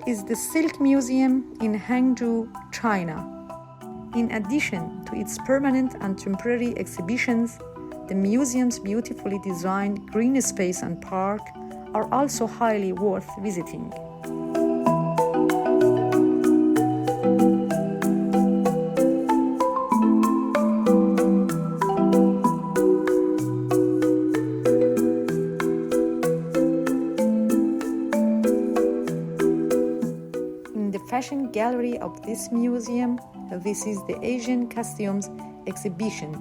is the Silk Museum in Hangzhou, China. In addition to its permanent and temporary exhibitions, the museum's beautifully designed green space and park are also highly worth visiting. In the fashion gallery of this museum, this is the Asian Costumes exhibition.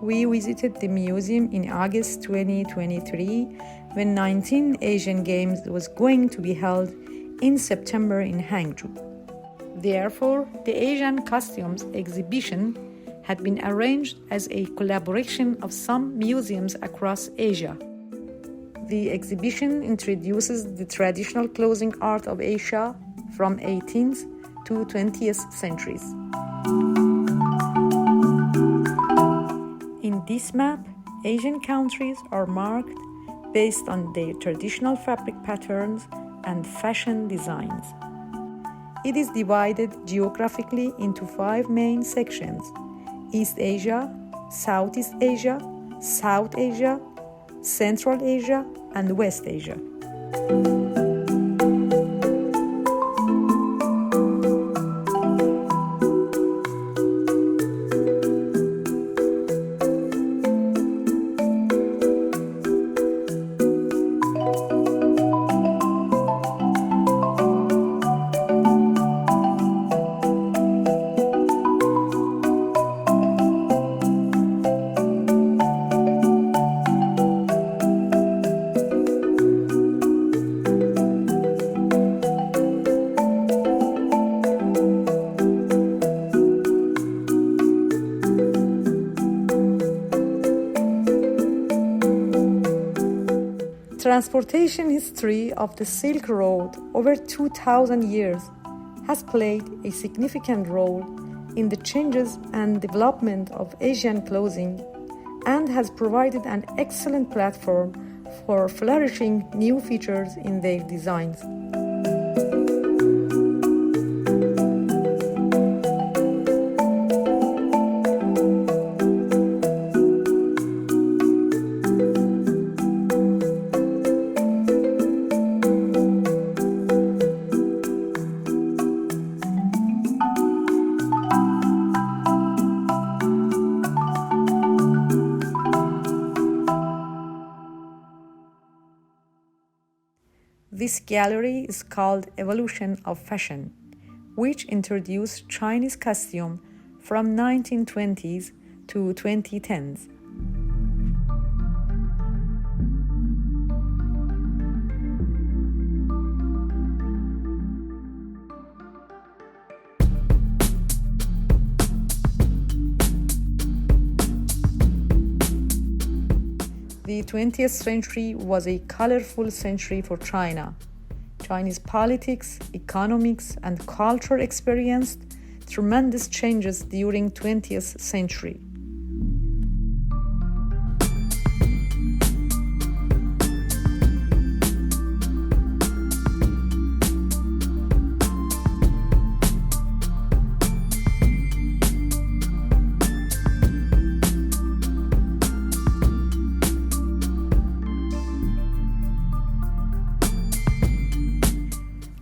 We visited the museum in August 2023 when 19 Asian Games was going to be held in September in Hangzhou. Therefore, the Asian Costumes exhibition had been arranged as a collaboration of some museums across Asia. The exhibition introduces the traditional clothing art of Asia from 18th to 20th centuries. In this map, Asian countries are marked based on their traditional fabric patterns and fashion designs. It is divided geographically into 5 main sections: East Asia, Southeast Asia, South Asia, Central Asia, and West Asia. Transportation history of the Silk Road over 2,000 years has played a significant role in the changes and development of Asian clothing and has provided an excellent platform for flourishing new features in their designs. This gallery is called Evolution of Fashion, which introduced Chinese costume from 1920s to 2010s. The 20th century was a colorful century for China. Chinese politics, economics, and culture experienced tremendous changes during 20th century.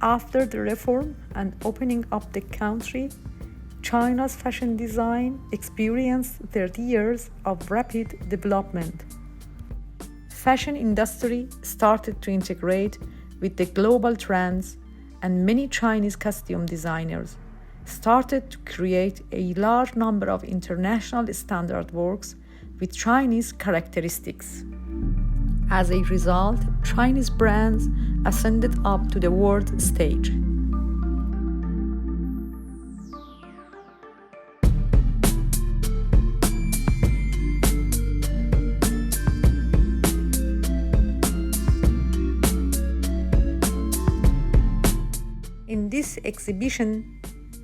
After the reform and opening up the country, China's fashion design experienced 30 years of rapid development. Fashion industry started to integrate with the global trends, and many Chinese costume designers started to create a large number of international standard works with Chinese characteristics. As a result, Chinese brands ascended up to the world stage. In this exhibition,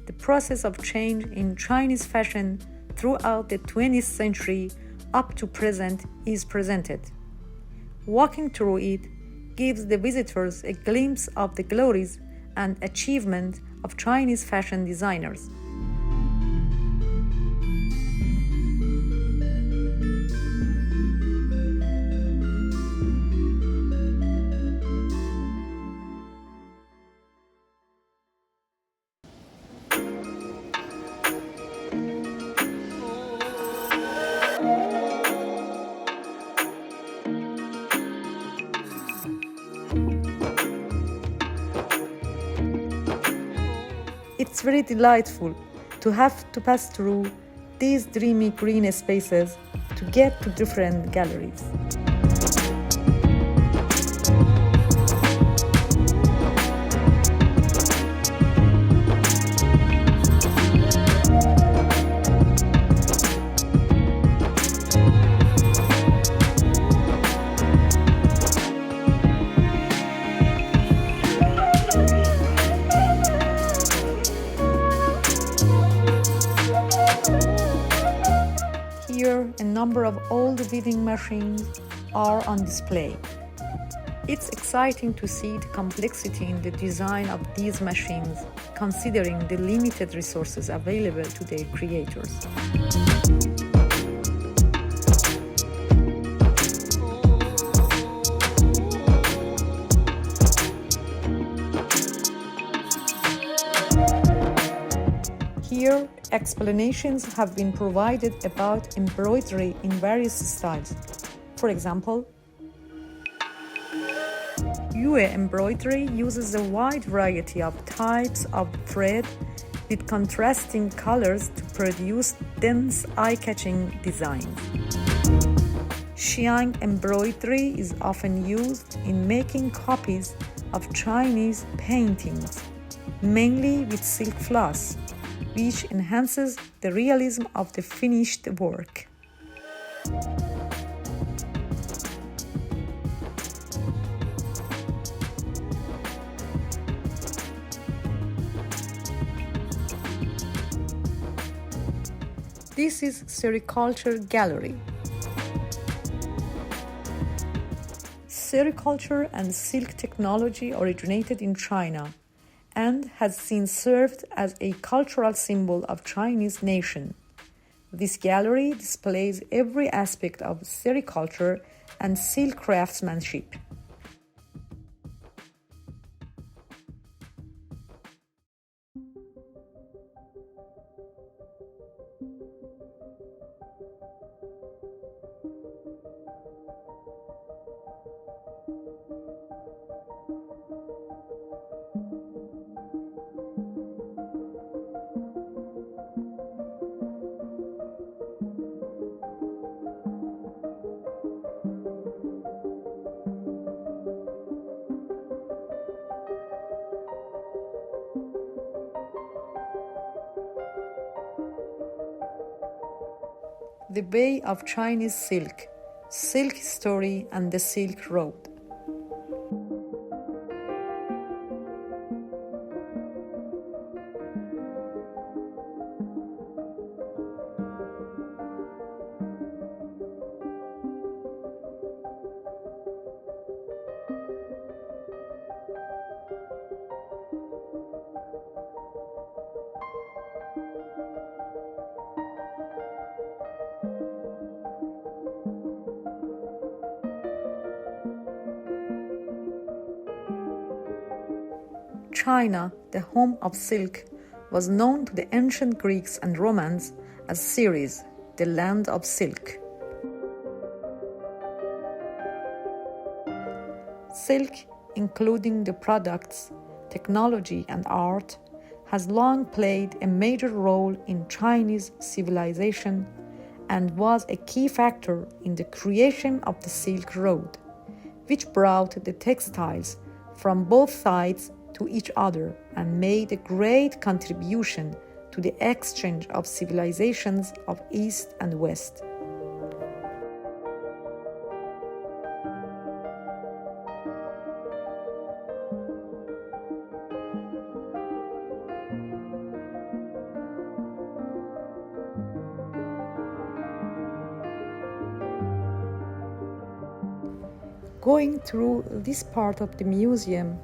the process of change in Chinese fashion throughout the 20th century up to present is presented. Walking through it gives the visitors a glimpse of the glories and achievement of Chinese fashion designers. It's very delightful to have to pass through these dreamy green spaces to get to different galleries. Here, a number of old weaving machines are on display. It's exciting to see the complexity in the design of these machines, considering the limited resources available to their creators. Here, explanations have been provided about embroidery in various styles. For example, Yue embroidery uses a wide variety of types of thread with contrasting colors to produce dense, eye-catching designs. Xiang embroidery is often used in making copies of Chinese paintings, mainly with silk floss, which enhances the realism of the finished work. This is Sericulture Gallery. Sericulture and silk technology originated in China and has since served as a cultural symbol of Chinese nation. This gallery displays every aspect of sericulture and silk craftsmanship. The Bay of Chinese Silk, Silk History and the Silk Road. China, the home of silk, was known to the ancient Greeks and Romans as Ceres, the land of silk. Silk, including the products, technology, and art, has long played a major role in Chinese civilization and was a key factor in the creation of the Silk Road, which brought the textiles from both sides to each other and made a great contribution to the exchange of civilizations of East and West. Going through this part of the museum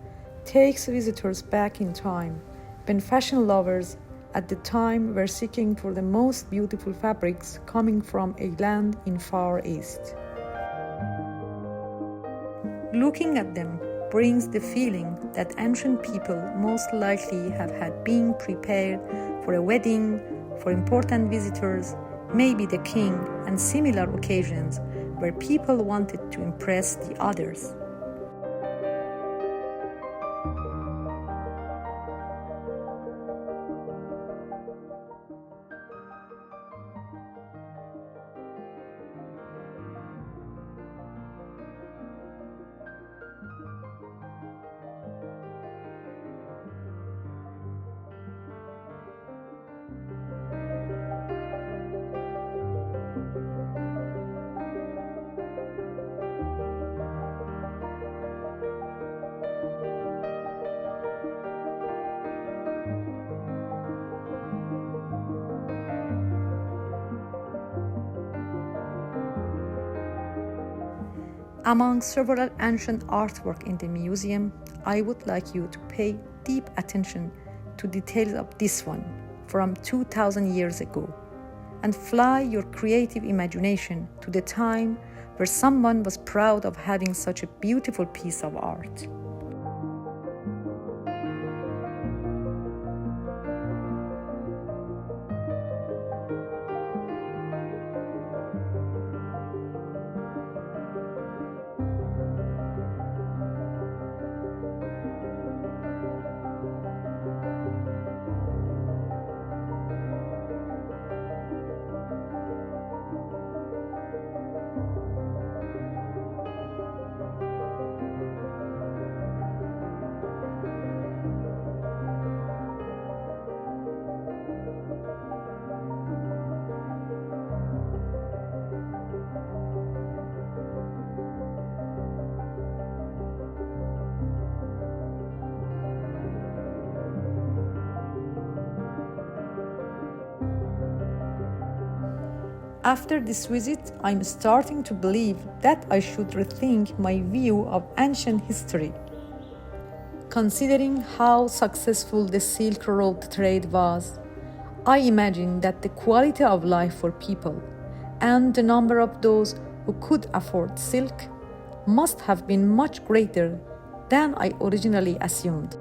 takes visitors back in time, when fashion lovers at the time were seeking for the most beautiful fabrics coming from a land in Far East. Looking at them brings the feeling that ancient people most likely have had been prepared for a wedding, for important visitors, maybe the king, and similar occasions where people wanted to impress the others. Among several ancient artwork in the museum, I would like you to pay deep attention to details of this one from 2000 years ago and fly your creative imagination to the time where someone was proud of having such a beautiful piece of art. After this visit, I'm starting to believe that I should rethink my view of ancient history. Considering how successful the Silk Road trade was, I imagine that the quality of life for people and the number of those who could afford silk must have been much greater than I originally assumed.